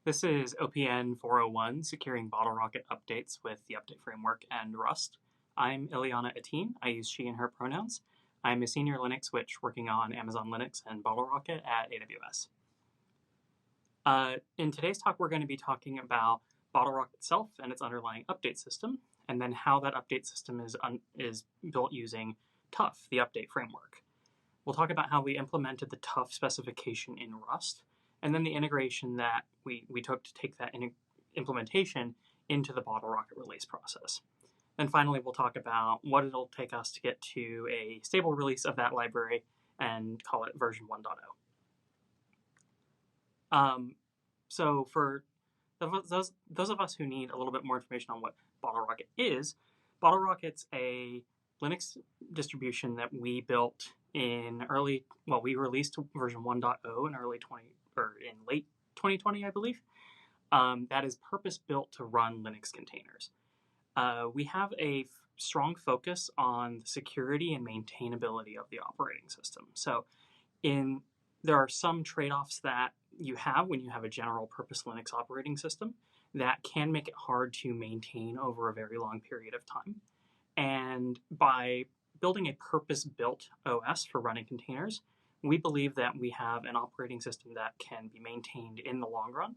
This is OPN 401, securing Bottlerocket updates with the update framework and Rust. I'm Ileana Atin. I use she and her pronouns. I'm a senior Linux switch working on Amazon Linux and Bottlerocket at AWS. In today's talk, we're going to be talking about Bottlerocket itself and its underlying update system, and then how that update system is built using TUF, the update framework. We'll talk about how we implemented the TUF specification in Rust, and then the integration that we took to take that implementation into the Bottlerocket release process. Then finally, we'll talk about what it'll take us to get to a stable release of that library and call it version 1.0. So for those of us who need a little bit more information on what Bottlerocket is, Bottlerocket's a Linux distribution that we built in we released version 1.0 in late 2020, I believe. That is purpose-built to run Linux containers. We have a strong focus on the security and maintainability of the operating system. So there are some trade-offs that you have when you have a general purpose Linux operating system that can make it hard to maintain over a very long period of time. And by building a purpose-built OS for running containers, we believe that we have an operating system that can be maintained in the long run.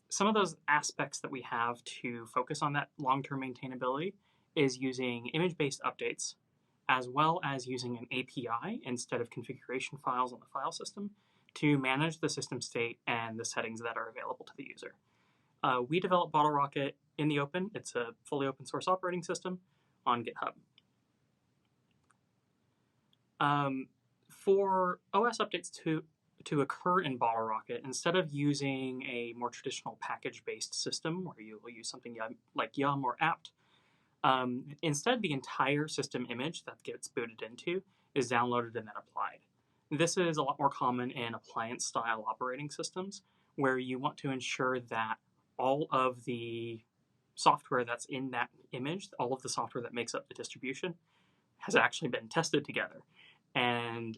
Some of those aspects that we have to focus on that long-term maintainability is using image-based updates, as well as using an API instead of configuration files on the file system to manage the system state and the settings that are available to the user. We developed Bottlerocket in the open. It's a fully open source operating system on GitHub. For OS updates to occur in Bottlerocket, instead of using a more traditional package-based system where you will use something like Yum or apt, instead the entire system image that gets booted into is downloaded and then applied. This is a lot more common in appliance-style operating systems where you want to ensure that all of the software that's in that image, all of the software that makes up the distribution, has actually been tested together. And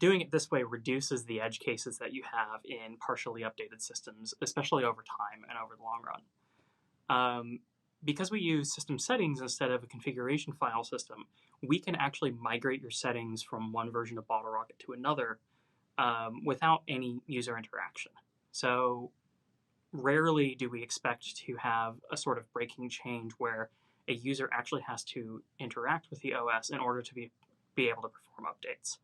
doing it this way reduces the edge cases that you have in partially updated systems, especially over time and over the long run. Because we use system settings instead of a configuration file system, we can actually migrate your settings from one version of Bottlerocket to another without any user interaction. So rarely do we expect to have a sort of breaking change where a user actually has to interact with the OS in order to be able to perform updates.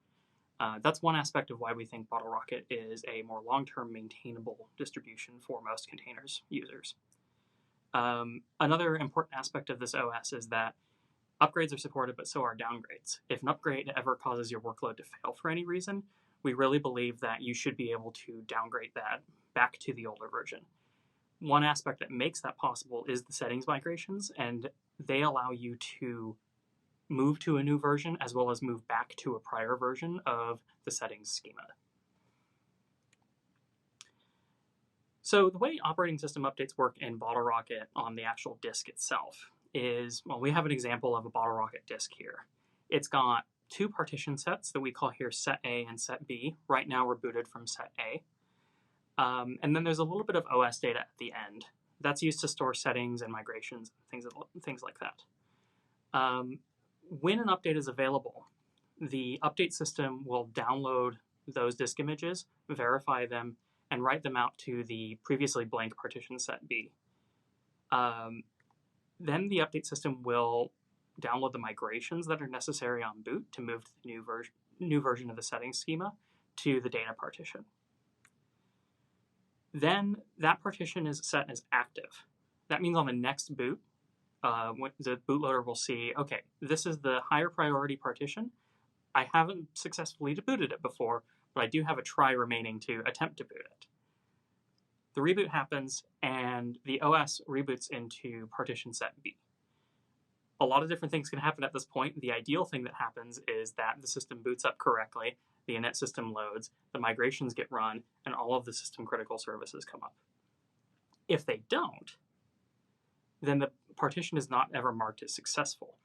That's one aspect of why we think Bottlerocket is a more long-term maintainable distribution for most containers users. Another important aspect of this OS is that upgrades are supported, but so are downgrades. If an upgrade ever causes your workload to fail for any reason, we really believe that you should be able to downgrade that back to the older version. One aspect that makes that possible is the settings migrations, and they allow you to move to a new version as well as move back to a prior version of the settings schema. So the way operating system updates work in Bottlerocket on the actual disk itself is, well, we have an example of a Bottlerocket disk here. It's got two partition sets that we call here set A and set B. Right now we're booted from set A. And then there's a little bit of OS data at the end. That's used to store settings and migrations, things like that. When an update is available, the update system will download those disk images, verify them, and write them out to the previously blank partition set B. Then the update system will download the migrations that are necessary on boot to move to the new version of the settings schema to the data partition. Then that partition is set as active. That means on the next boot, the bootloader will see, okay, this is the higher priority partition. I haven't successfully debooted it before, but I do have a try remaining to attempt to boot it. The reboot happens, and the OS reboots into partition set B. A lot of different things can happen at this point. The ideal thing that happens is that the system boots up correctly, the init system loads, the migrations get run, and all of the system critical services come up. If they don't, then the partition is not ever marked as successful.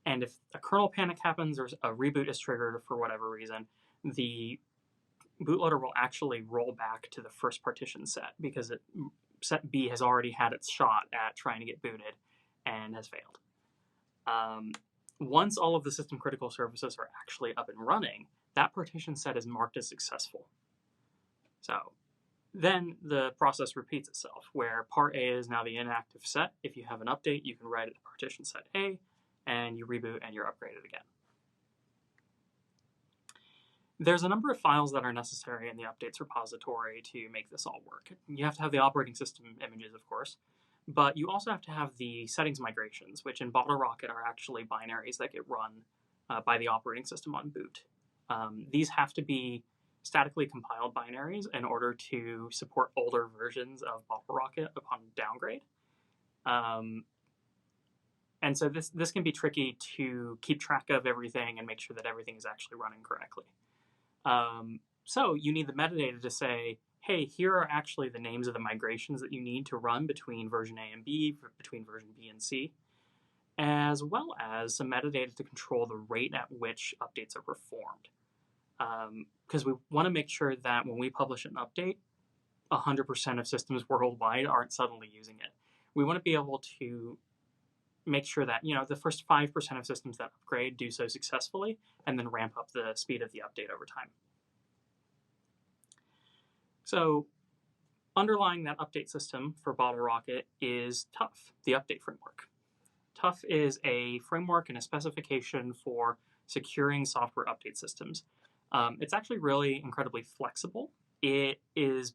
And if a kernel panic happens or a reboot is triggered for whatever reason, the bootloader will actually roll back to the first partition set because set B has already had its shot at trying to get booted and has failed. Once all of the system critical services are actually up and running, that partition set is marked as successful. So then the process repeats itself, where part A is now the inactive set. If you have an update, you can write it to partition set A, and you reboot and you're upgraded again. There's a number of files that are necessary in the updates repository to make this all work. You have to have the operating system images, of course, but you also have to have the settings migrations, which in Bottlerocket are actually binaries that get run by the operating system on boot. These have to be statically compiled binaries in order to support older versions of Bottlerocket upon downgrade. And so this can be tricky to keep track of everything and make sure that everything is actually running correctly. So you need the metadata to say, hey, here are actually the names of the migrations that you need to run between version A and B, between version B and C, as well as some metadata to control the rate at which updates are performed. Because we want to make sure that when we publish an update, 100% of systems worldwide aren't suddenly using it. We want to be able to make sure that the first 5% of systems that upgrade do so successfully, and then ramp up the speed of the update over time. So underlying that update system for Bottlerocket is TUF, the update framework. TUF is a framework and a specification for securing software update systems. It's actually really incredibly flexible. It is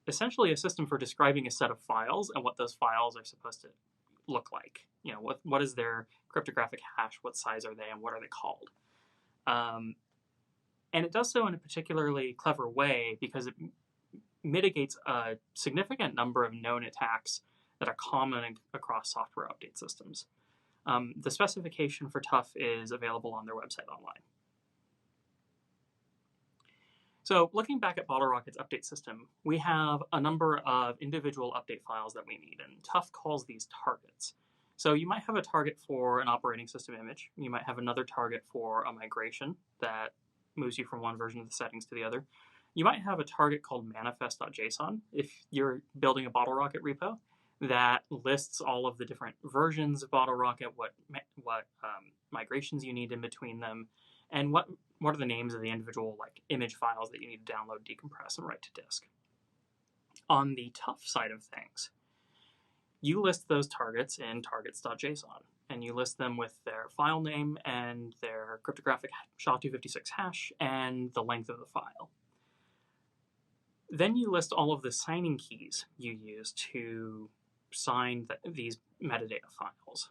essentially a system for describing a set of files and what those files are supposed to look like. What is their cryptographic hash, what size are they, and what are they called? And it does so in a particularly clever way because it mitigates a significant number of known attacks that are common across software update systems. The specification for TUF is available on their website online. So looking back at Bottlerocket's update system, we have a number of individual update files that we need, and TUF calls these targets. So you might have a target for an operating system image. You might have another target for a migration that moves you from one version of the settings to the other. You might have a target called manifest.json if you're building a Bottlerocket repo that lists all of the different versions of Bottlerocket, what migrations you need in between them, and what are the names of the individual image files that you need to download, decompress, and write to disk. On the TUF side of things, you list those targets in targets.json, and you list them with their file name and their cryptographic SHA-256 hash and the length of the file. Then you list all of the signing keys you use to sign these metadata files.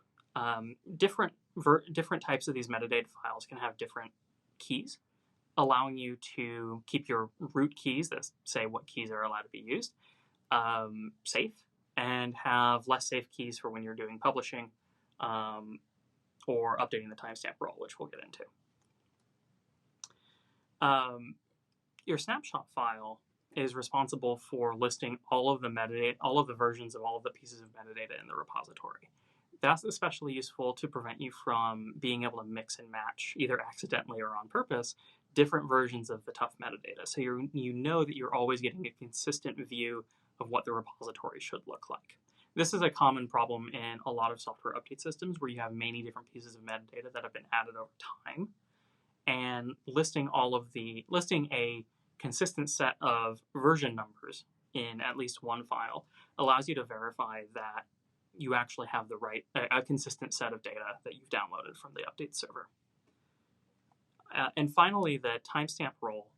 Different types of these metadata files can have different keys, allowing you to keep your root keys that say what keys are allowed to be used safe, and have less safe keys for when you're doing publishing or updating the timestamp role, which we'll get into. Your snapshot file is responsible for listing all of the metadata, all of the versions of all of the pieces of metadata in the repository. That's especially useful to prevent you from being able to mix and match, either accidentally or on purpose, different versions of the TUF metadata. So you know that you're always getting a consistent view of what the repository should look like. This is a common problem in a lot of software update systems where you have many different pieces of metadata that have been added over time, and listing a consistent set of version numbers in at least one file allows you to verify that you actually have a consistent set of data that you've downloaded from the update server. And finally, the timestamp role.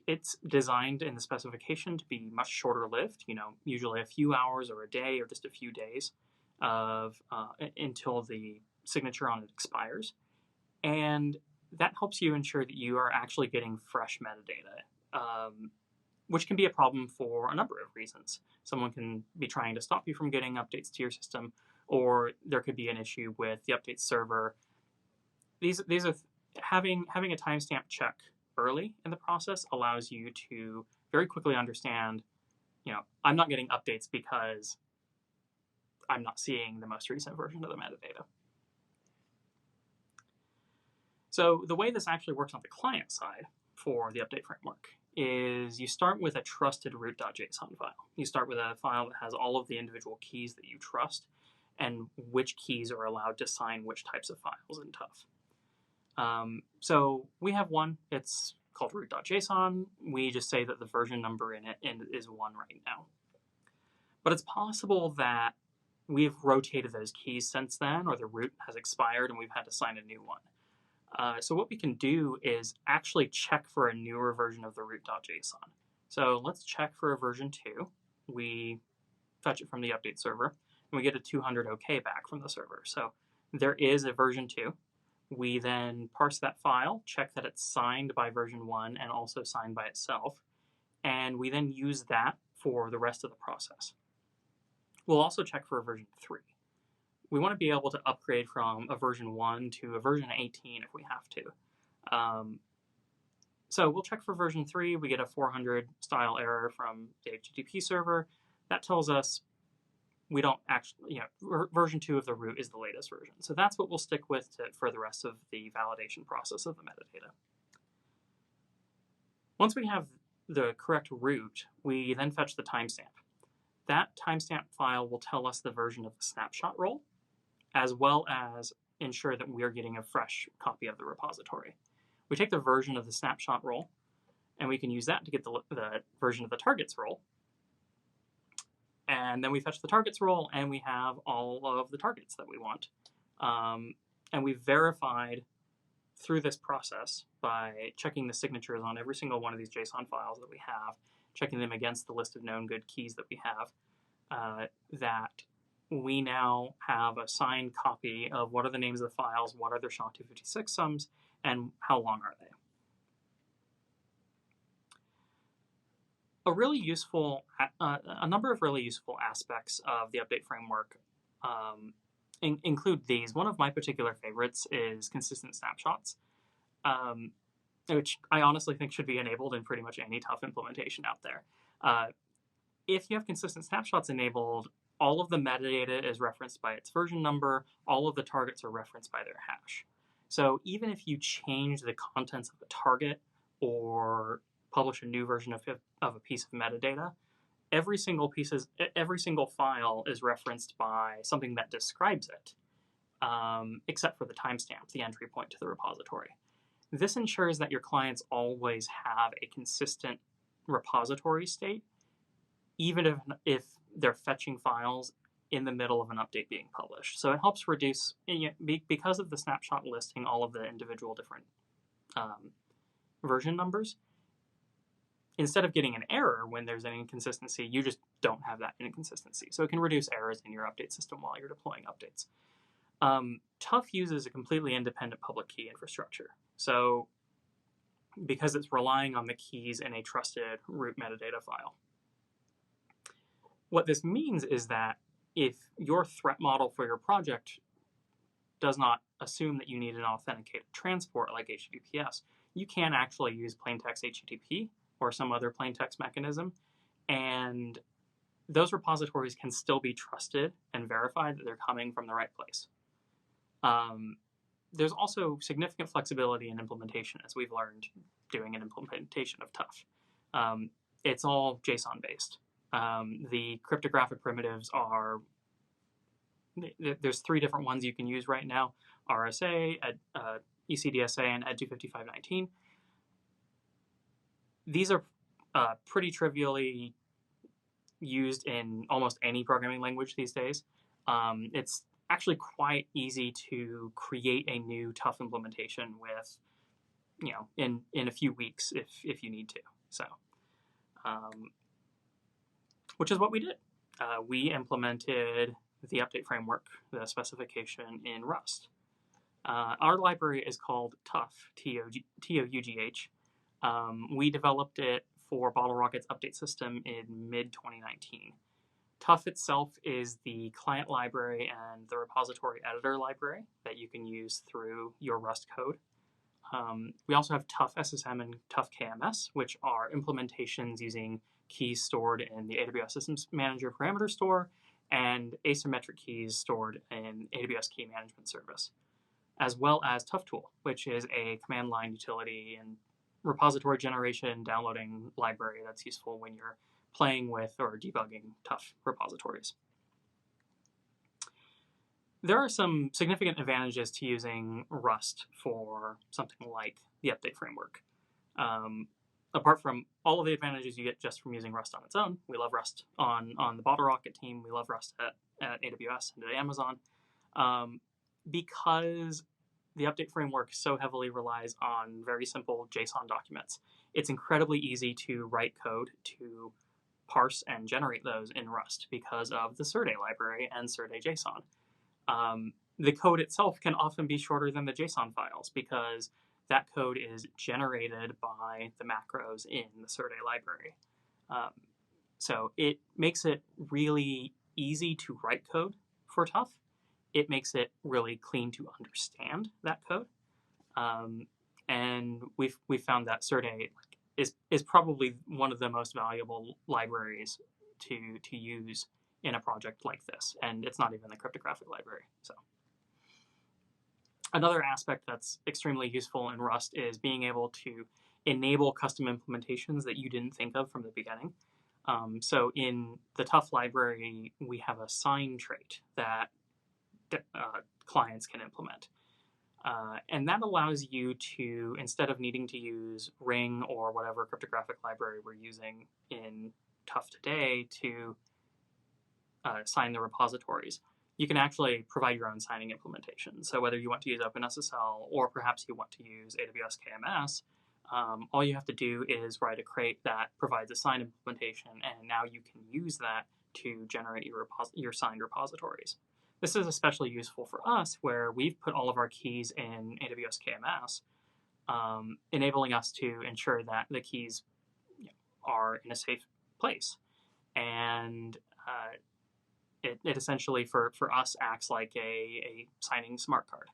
It's designed in the specification to be much shorter lived, usually a few hours or a day or just a few days until the signature on it expires. And that helps you ensure that you are actually getting fresh metadata, which can be a problem for a number of reasons. Someone can be trying to stop you from getting updates to your system, or there could be an issue with the update server. These are having a timestamp check early in the process allows you to very quickly understand, I'm not getting updates because I'm not seeing the most recent version of the metadata. So the way this actually works on the client side for the update framework is you start with a trusted root.json file. You start with a file that has all of the individual keys that you trust and which keys are allowed to sign which types of files in TUF. So we have one. It's called root.json. We just say that the version number in it is 1 right now. But it's possible that we've rotated those keys since then, or the root has expired and we've had to sign a new one. So what we can do is actually check for a newer version of the root.json. So let's check for a version 2. We fetch it from the update server, and we get a 200 OK back from the server. So there is a version 2. We then parse that file, check that it's signed by version 1 and also signed by itself, and we then use that for the rest of the process. We'll also check for a version 3. We want to be able to upgrade from a version 1 to a version 18 if we have to. So we'll check for version 3. We get a 400 style error from the HTTP server. That tells us we don't actually, version 2 of the root is the latest version. So that's what we'll stick with for the rest of the validation process of the metadata. Once we have the correct root, we then fetch the timestamp. That timestamp file will tell us the version of the snapshot role, as well as ensure that we're getting a fresh copy of the repository. We take the version of the snapshot role, and we can use that to get the version of the targets role. And then we fetch the targets role, and we have all of the targets that we want. And we've verified through this process by checking the signatures on every single one of these JSON files that we have, checking them against the list of known good keys that we have, that we now have a signed copy of what are the names of the files, what are their SHA-256 sums, and how long are they. A number of really useful aspects of the update framework include these. One of my particular favorites is consistent snapshots, which I honestly think should be enabled in pretty much any TUF implementation out there. If you have consistent snapshots enabled, all of the metadata is referenced by its version number, all of the targets are referenced by their hash. So even if you change the contents of a target or publish a new version of a piece of metadata, every single file is referenced by something that describes it, except for the timestamp, the entry point to the repository. This ensures that your clients always have a consistent repository state, even if they're fetching files in the middle of an update being published. So it helps reduce, because of the snapshot listing all of the individual different version numbers, instead of getting an error when there's an inconsistency, you just don't have that inconsistency. So it can reduce errors in your update system while you're deploying updates. TUF uses a completely independent public key infrastructure. So because it's relying on the keys in a trusted root metadata file. What this means is that if your threat model for your project does not assume that you need an authenticated transport like HTTPS, you can actually use plaintext HTTP or some other plaintext mechanism, and those repositories can still be trusted and verified that they're coming from the right place. There's also significant flexibility in implementation, as we've learned doing an implementation of TUF. It's all JSON-based. The cryptographic primitives are, there's 3 different ones you can use right now: RSA, ECDSA, and ED 25519. These are pretty trivially used in almost any programming language these days. It's actually quite easy to create a new TUF implementation with, in a few weeks if you need to. So, which is what we did. We implemented the update framework, the specification, in Rust. Our library is called TUF, T-O-U-G-H. We developed it for Bottlerocket's update system in mid-2019. TUF itself is the client library and the repository editor library that you can use through your Rust code. We also have TUF SSM and TUF KMS, which are implementations using keys stored in the AWS Systems Manager parameter store and asymmetric keys stored in AWS Key Management Service, as well as TUF Tool, which is a command line utility and repository generation downloading library that's useful when you're playing with or debugging TUF repositories. There are some significant advantages to using Rust for something like the update framework. Apart from all of the advantages you get just from using Rust on its own, we love Rust on the Bottlerocket team, we love Rust at AWS and at Amazon, because the update framework so heavily relies on very simple JSON documents. It's incredibly easy to write code to parse and generate those in Rust because of the Serde library and Serde JSON. The code itself can often be shorter than the JSON files because that code is generated by the macros in the Serde library. So it makes it really easy to write code for TUF. It makes it really clean to understand that code. And we've found that Serde is probably one of the most valuable libraries to use in a project like this, and it's not even the cryptographic library. So another aspect that's extremely useful in Rust is being able to enable custom implementations that you didn't think of from the beginning. So in the TUF library, we have a sign trait that clients can implement. And that allows you to, instead of needing to use Ring or whatever cryptographic library we're using in TUF today to sign the repositories, you can actually provide your own signing implementation. So whether you want to use OpenSSL or perhaps you want to use AWS KMS, all you have to do is write a crate that provides a sign implementation, and now you can use that to generate your signed repositories. This is especially useful for us where we've put all of our keys in AWS KMS, enabling us to ensure that the keys are in a safe place. And it essentially, for us, acts like a signing smart card.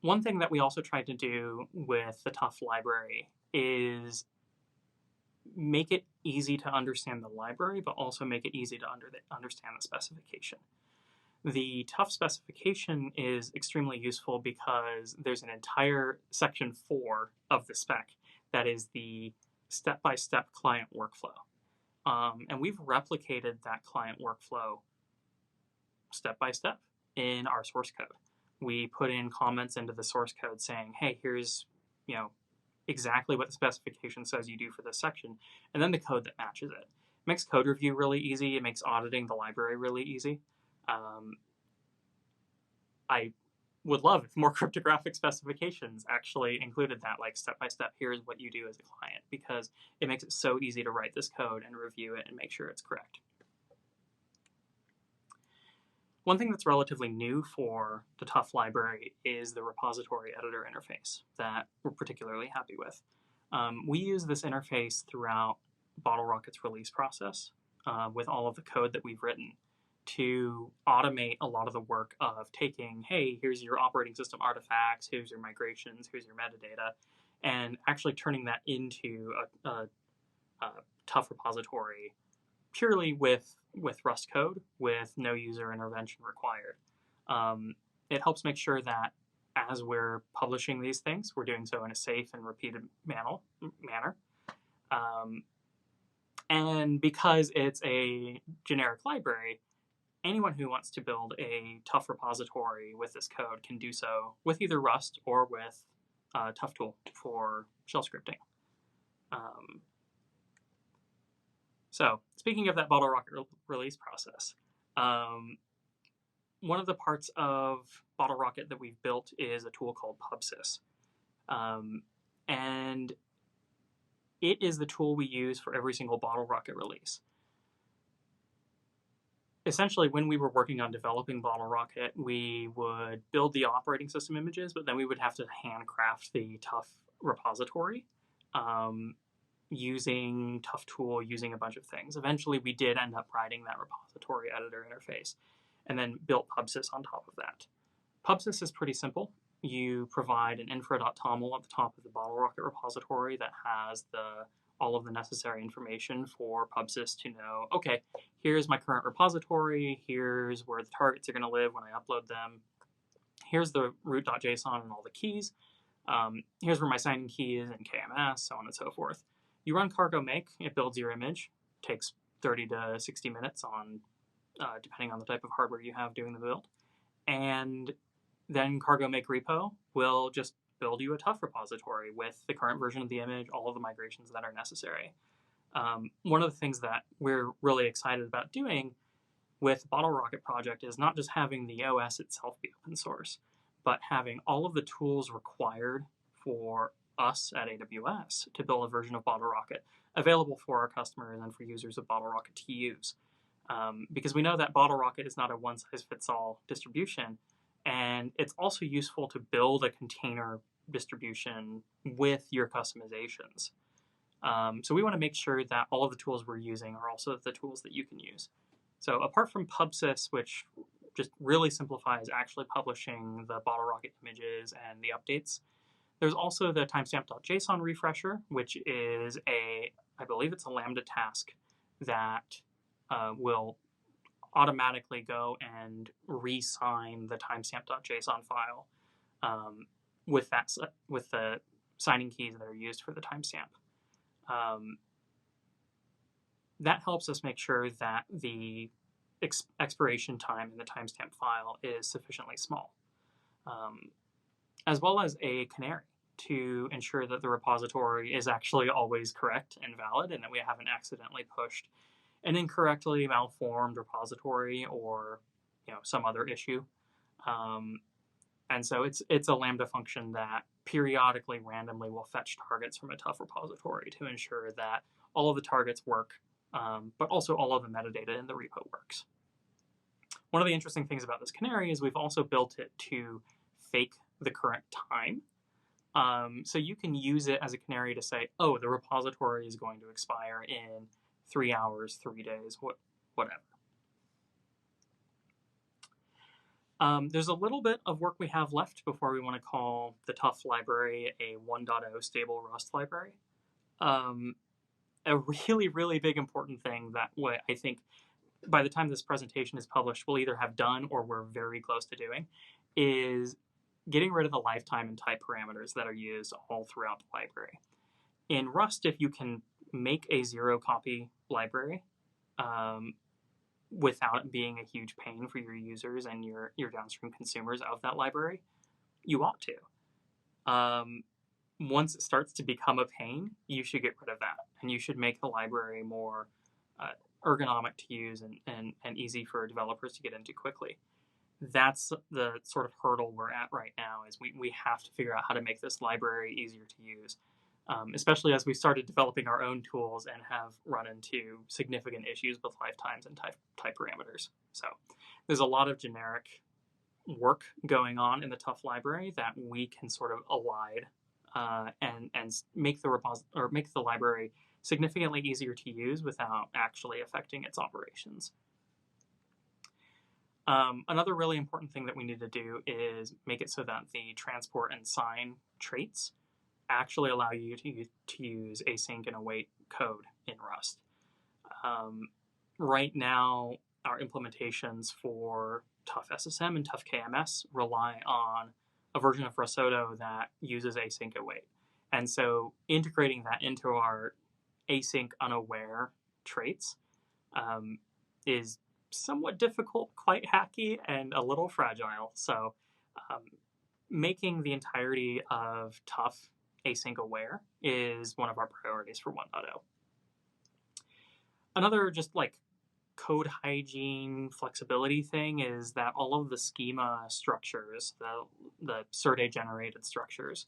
One thing that we also tried to do with the TUF library is make it easy to understand the library, but also make it easy to understand the specification. The TUF specification is extremely useful because there's an entire section 4 of the spec that is the step-by-step client workflow. And we've replicated that client workflow step-by-step in our source code. We put in comments into the source code saying, hey, here's exactly what the specification says you do for this section, and then the code that matches it. It makes code review really easy. It makes auditing the library really easy. I would love if more cryptographic specifications actually included that, like step-by-step, here's what you do as a client, because it makes it so easy to write this code and review it and make sure it's correct. One thing that's relatively new for the TUF library is the repository editor interface that we're particularly happy with. We use this interface throughout Bottlerocket's release process with all of the code that we've written to automate a lot of the work of taking, hey, here's your operating system artifacts, here's your migrations, here's your metadata, and actually turning that into a TUF repository purely with Rust code with no user intervention required. It helps make sure that as we're publishing these things, we're doing so in a safe and repeated manner. And because it's a generic library, anyone who wants to build a TUF repository with this code can do so with either Rust or with TUFtool for shell scripting. So speaking of that Bottlerocket release process, one of the parts of Bottlerocket that we've built is a tool called PubSys. And it is the tool we use for every single Bottlerocket release. Essentially, when we were working on developing Bottlerocket, we would build the operating system images, but then we would have to handcraft the TUF repository using TUFtool, using a bunch of things. Eventually, we did end up writing that repository editor interface and then built PubSys on top of that. PubSys is pretty simple. You provide an info.toml at the top of the Bottlerocket repository that has all of the necessary information for PubSys to know, okay, here's my current repository, here's where the targets are going to live when I upload them, here's the root.json and all the keys, Here's where my signing key is in KMS, so on and so forth. You run cargo make, it builds your image, takes 30 to 60 minutes on, depending on the type of hardware you have doing the build. And then cargo make repo will just build you a TUF repository with the current version of the image, all of the migrations that are necessary. One of the things that we're really excited about doing with Bottlerocket project is not just having the OS itself be open source, but having all of the tools required for us at AWS to build a version of Bottlerocket available for our customers and for users of Bottlerocket to use. Because we know that Bottlerocket is not a one-size-fits-all distribution, and it's also useful to build a container distribution with your customizations. So we want to make sure that all of the tools we're using are also the tools that you can use. So apart from PubSys, which just really simplifies actually publishing the Bottlerocket images and the updates, there's also the timestamp.json refresher, which is I believe it's a Lambda task that will automatically go and re-sign the timestamp.json file with the signing keys that are used for the timestamp. That helps us make sure that the expiration time in the timestamp file is sufficiently small, as well as a canary to ensure that the repository is actually always correct and valid, and that we haven't accidentally pushed an incorrectly malformed repository or some other issue. And so it's a Lambda function that periodically randomly will fetch targets from a TUF repository to ensure that all of the targets work, but also all of the metadata in the repo works. One of the interesting things about this canary is we've also built it to fake the current time. So you can use it as a canary to say, oh, the repository is going to expire in 3 hours, 3 days, whatever. There's a little bit of work we have left before we want to call the TUF library a 1.0 stable Rust library. A really, really big important thing that I think by the time this presentation is published, we'll either have done or we're very close to doing, is getting rid of the lifetime and type parameters that are used all throughout the library. In Rust, if you can make a zero-copy library without it being a huge pain for your users and your downstream consumers of that library, you ought to. Once it starts to become a pain, you should get rid of that, and you should make the library more ergonomic to use and easy for developers to get into quickly. That's the sort of hurdle we're at right now, is we have to figure out how to make this library easier to use, especially as we started developing our own tools and have run into significant issues with lifetimes and type parameters. So there's a lot of generic work going on in the TUF library that we can sort of elide and make the library significantly easier to use without actually affecting its operations. Another really important thing that we need to do is make it so that the transport and sign traits actually allow you to use async and await code in Rust. Right now, our implementations for TUF SSM and TUF KMS rely on a version of Risotto that uses async await. And so integrating that into our async unaware traits is somewhat difficult, quite hacky, and a little fragile. So making the entirety of TUF async aware is one of our priorities for 1.0. Another just like code hygiene flexibility thing is that all of the schema structures, the Serde generated structures,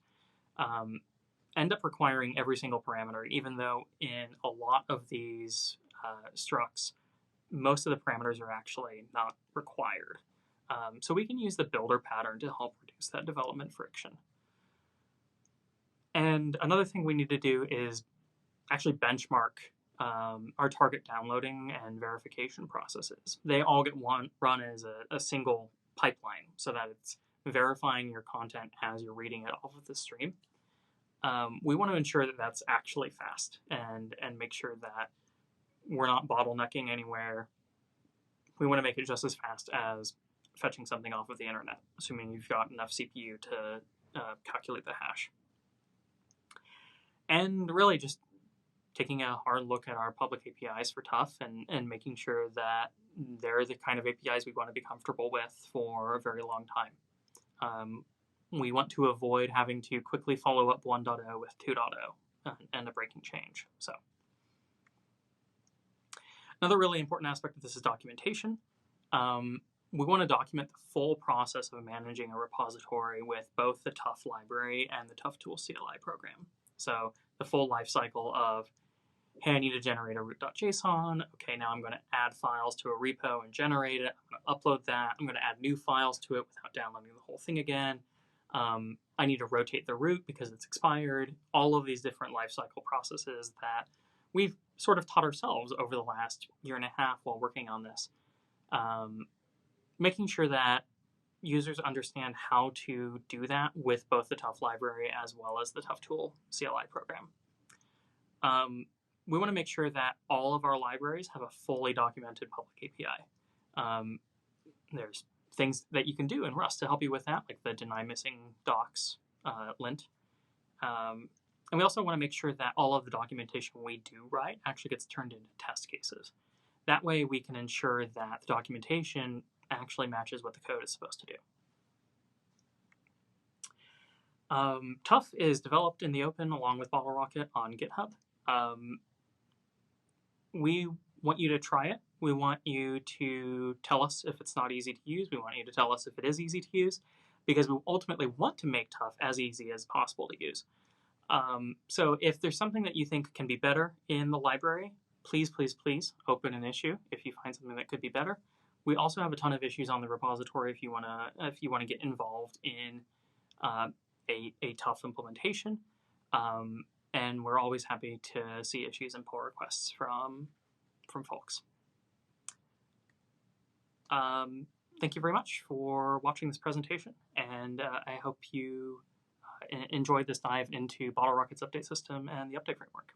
end up requiring every single parameter, even though in a lot of these structs, most of the parameters are actually not required. So we can use the builder pattern to help reduce that development friction. And another thing we need to do is actually benchmark our target downloading and verification processes. They all get run as a single pipeline so that it's verifying your content as you're reading it off of the stream. We want to ensure that that's actually fast and make sure that we're not bottlenecking anywhere. We want to make it just as fast as fetching something off of the internet, assuming you've got enough CPU calculate the hash. And really just taking a hard look at our public APIs for TUF and making sure that they're the kind of APIs we want to be comfortable with for a very long time. We want to avoid having to quickly follow up 1.0 with 2.0 and a breaking change. So another really important aspect of this is documentation. We want to document the full process of managing a repository with both the TUF library and the TUF tool CLI program. So the full life cycle of, hey, I need to generate a root.json. Okay, now I'm going to add files to a repo and generate it. I'm going to upload that. I'm going to add new files to it without downloading the whole thing again. I need to rotate the root because it's expired. All of these different lifecycle processes that we've sort of taught ourselves over the last year and a half while working on this. Making sure that users understand how to do that with both the TUF library as well as the TUF tool CLI program. We want to make sure that all of our libraries have a fully documented public API. There's things that you can do in Rust to help you with that, like the deny missing docs lint. And we also want to make sure that all of the documentation we do write actually gets turned into test cases. That way we can ensure that the documentation actually matches what the code is supposed to do. TUF is developed in the open along with Bottlerocket on GitHub. We want you to try it. We want you to tell us if it's not easy to use. We want you to tell us if it is easy to use, because we ultimately want to make TUF as easy as possible to use. So if there's something that you think can be better in the library, please, please, please open an issue if you find something that could be better. We also have a ton of issues on the repository if you want to get involved in a TUF implementation. And we're always happy to see issues and pull requests from folks. Thank you very much for watching this presentation, and I hope you enjoyed this dive into Bottlerocket's update system and the update framework.